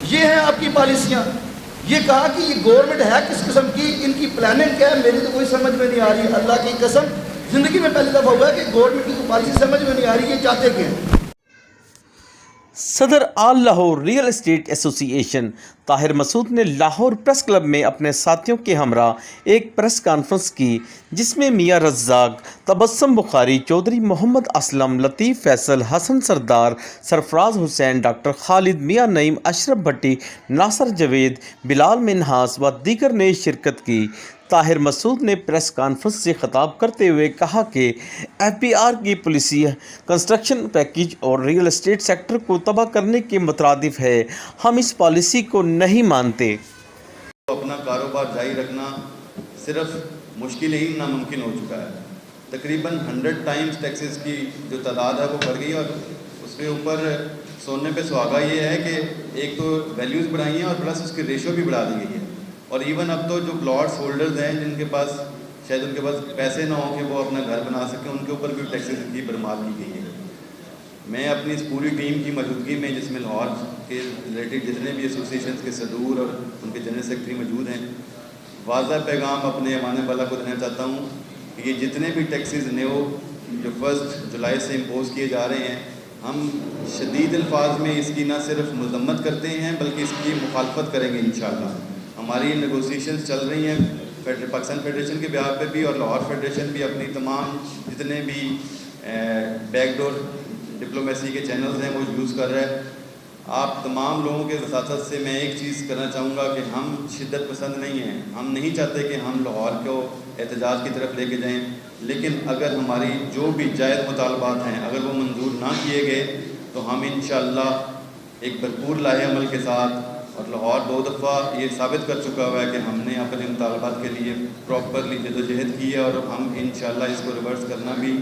یہ ہیں آپ کی پالیسیاں. یہ کہا کہ یہ گورنمنٹ ہے کس قسم کی, ان کی پلاننگ کیا ہے, میری تو کوئی سمجھ میں نہیں آ رہی. اللہ کی قسم زندگی میں پہلی دفعہ ہوا ہے کہ گورنمنٹ کی کوئی پالیسی سمجھ میں نہیں آ رہی, یہ چاہتے کیا ہیں. صدر آل لاہور ریئل اسٹیٹ ایسوسی ایشن طاہر مسعود نے لاہور پریس کلب میں اپنے ساتھیوں کے ہمراہ ایک پریس کانفرنس کی, جس میں میاں رزاق, تبسم بخاری, چودھری محمد اسلم, لطیف فیصل, حسن سردار, سرفراز حسین, ڈاکٹر خالد, میاں نعیم, اشرف بھٹی, ناصر جاوید, بلال منہاس و دیگر نے شرکت کی. طاہر مسعود نے پریس کانفرنس سے خطاب کرتے ہوئے کہا کہ ایف پی آر کی پالیسی کنسٹرکشن پیکیج اور ریئل اسٹیٹ سیکٹر کو تباہ کرنے کے مترادف ہے. ہم اس پالیسی کو نہیں مانتے. اپنا کاروبار جاری رکھنا صرف مشکل ہی ناممکن ہو چکا ہے. تقریباً 100 ٹائمز ٹیکسز کی جو تعداد ہے وہ بڑھ گئی, اور اس کے اوپر سونے پہ سہاگا یہ ہے کہ ایک تو ویلیوز بڑھائی ہیں اور پلس اس کی ریشو بھی بڑھا دی گئی ہے. اور ایون اب تو جو پلاٹس ہولڈرز ہیں جن کے پاس شاید ان کے پاس پیسے نہ ہوں کہ وہ اپنا گھر بنا سکیں, ان کے اوپر بھی ٹیکسز کی برمار کی گئی ہے. میں اپنی اس پوری ٹیم کی موجودگی میں, جس میں لاہور کے ریلیٹڈ جتنے بھی ایسوسیشنز کے صدور اور ان کے جنرل سیکرٹری موجود ہیں, واضح پیغام اپنے ایمان والا کو دینا چاہتا ہوں کہ یہ جتنے بھی ٹیکسز نیو جو 1 جولائی سے امپوز کیے جا رہے ہیں, ہم شدید الفاظ میں اس کی نہ صرف مذمت کرتے ہیں بلکہ اس کی مخالفت کریں گے انشاءاللہ. ہماری نیگوسیشنز چل رہی ہیں پاکستان فیڈریشن کے بیہاف پہ بھی, اور لاہور فیڈریشن بھی اپنی تمام جتنے بھی بیک ڈور ڈپلومیسی کے چینلز ہیں وہ یوز کر رہا ہے. آپ تمام لوگوں کے وساطت سے میں ایک چیز کرنا چاہوں گا کہ ہم شدت پسند نہیں ہیں. ہم نہیں چاہتے کہ ہم لاہور کو احتجاج کی طرف لے کے جائیں, لیکن اگر ہماری جو بھی جائز مطالبات ہیں اگر وہ منظور نہ کیے گئے تو ہم انشاءاللہ ایک بھرپور لاہے عمل کے ساتھ, اور لاہور 2 دفعہ یہ ثابت کر چکا ہوا ہے کہ ہم نے اپنے مطالبات کے لیے پراپرلی جدوجہد کی ہے, اور ہم انشاءاللہ اس کو ریورس کرنا بھی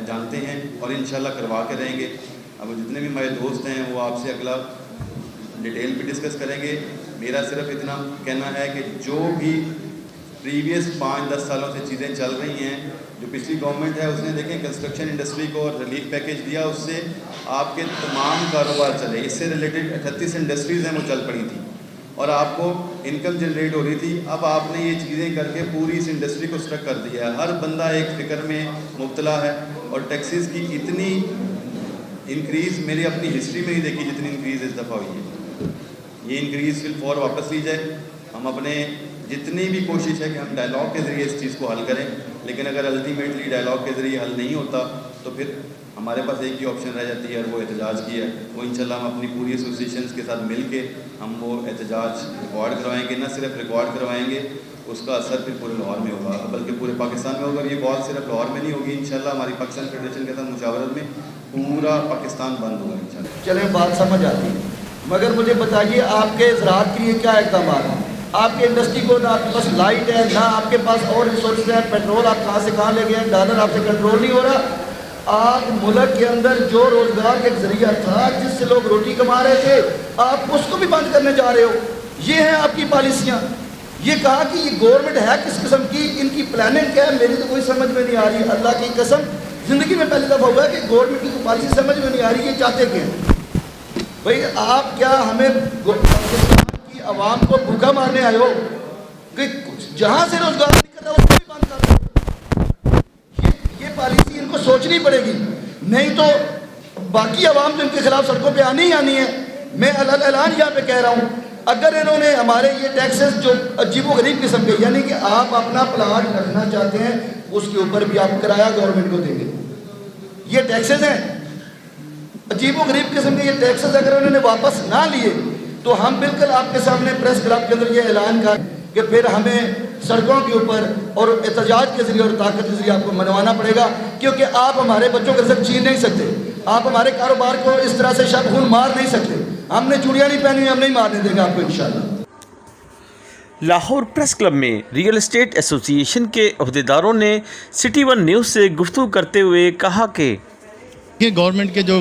جانتے ہیں اور انشاءاللہ کروا کے رہیں گے. اب جتنے بھی ہمارے دوست ہیں وہ آپ سے اگلا ڈیٹیل بھی ڈسکس کریں گے. میرا صرف اتنا کہنا ہے کہ جو بھی پریویس 5-10 سالوں سے چیزیں چل رہی ہیں, جو پچھلی گورنمنٹ ہے اس نے دیکھیں کنسٹرکشن انڈسٹری کو ریلیف پیکیج دیا, اس سے آپ کے تمام کاروبار چلے. اس سے ریلیٹڈ 38 انڈسٹریز ہیں وہ چل پڑی تھیں اور آپ کو انکم جنریٹ ہو رہی تھی. اب آپ نے یہ چیزیں کر کے پوری اس انڈسٹری کو اسٹرک کر دیا ہے. ہر بندہ ایک فکر میں مبتلا ہے, اور ٹیکسز کی اتنی انکریز میری اپنی ہسٹری میں نہیں دیکھی جتنی انکریز اس دفعہ ہوئی ہے. یہ انکریز فی الفور واپس لی جائے. ہم اپنے جتنی بھی کوشش ہے کہ ہم ڈائلاگ کے ذریعے اس چیز کو حل کریں, لیکن اگر الٹیمیٹلی ڈائلاگ کے ذریعے حل نہیں ہوتا تو پھر ہمارے پاس ایک ہی آپشن رہ جاتی ہے, اور وہ احتجاج کی ہے. وہ انشاءاللہ ہم اپنی پوری ایسوسیشنز کے ساتھ مل کے ہم وہ احتجاج ریکارڈ کروائیں گے. نہ صرف ریکارڈ کروائیں گے, اس کا اثر پھر پورے لاہور میں ہوگا بلکہ پورے پاکستان میں ہوگا. یہ بات صرف لاہور میں نہیں ہوگی انشاءاللہ, ہماری پاکستان فیڈریشن کے ساتھ مشاورت میں پورا پاکستان بند ہوگا انشاءاللہ. چلیں بات سمجھ آتی ہے, مگر مجھے بتائیے آپ کے زراعت کے لیے کیا اقدامات ہیں؟ آپ کی انڈسٹری کو نہ آپ کے پاس لائٹ ہے, نہ آپ کے پاس اور ریسورسز ہیں. پیٹرول آپ کہاں سے کہاں لے گئے ہیں, ڈالر آپ سے کنٹرول نہیں ہو رہا. آپ ملک کے اندر جو روزگار کا ایک ذریعہ تھا جس سے لوگ روٹی کما رہے تھے, آپ اس کو بھی بند کرنے جا رہے ہو. یہ ہیں آپ کی پالیسیاں. یہ کہا کہ یہ گورنمنٹ ہے کس قسم کی, ان کی پلاننگ کیا ہے, میری تو کوئی سمجھ میں نہیں آ رہی. اللہ کی قسم زندگی میں پہلی دفعہ ہوا ہے کہ گورنمنٹ کی کوئی پالیسی سمجھ میں نہیں آ رہی. یہ چاہتے کیا ہیں بھائی؟ آپ کیا ہمیں پاکستان کی عوام کو بھوکا مارنے آئے ہو کہ جہاں سے روزگار نکل رہا ہے اس کو بھی بند کر دو؟ یہ پالیسی ان کو سوچنی پڑے گی, نہیں تو باقی عوام تو ان کے خلاف سڑکوں پہ آنی ہی آنی ہے. میں اعلان یہاں پہ کہہ رہا ہوں, اگر انہوں نے ہمارے یہ ٹیکسز جو عجیب و غریب قسم کے, یعنی کہ آپ اپنا پلاٹ رکھنا چاہتے ہیں اس کے اوپر بھی آپ کرایہ گورنمنٹ کو دیں گے, یہ ٹیکسز ہیں عجیب و غریب قسم کے. یہ ٹیکسز اگر انہوں نے واپس نہ لیے تو ہم بالکل آپ کے سامنے پریس کلب کے اندر یہ اعلان کر کہ پھر ہمیں سڑکوں کے اوپر اور احتجاج کے ذریعے اور طاقت کے ذریعے آپ کو منوانا پڑے گا, کیونکہ آپ ہمارے بچوں کا رزق چھین نہیں سکتے, آپ ہمارے کاروبار کو اس طرح سے شب خون مار نہیں سکتے. ہم نے چوڑیاں نہیں پہنی, ہم نہیں مارنے دیں گے آپ کو انشاءاللہ. لاہور پریس کلب میں ریئل اسٹیٹ ایسوسی ایشن کے عہدیداروں نے سٹی ون نیوز سے گفتگو کرتے ہوئے کہا کہ یہ گورنمنٹ کے جو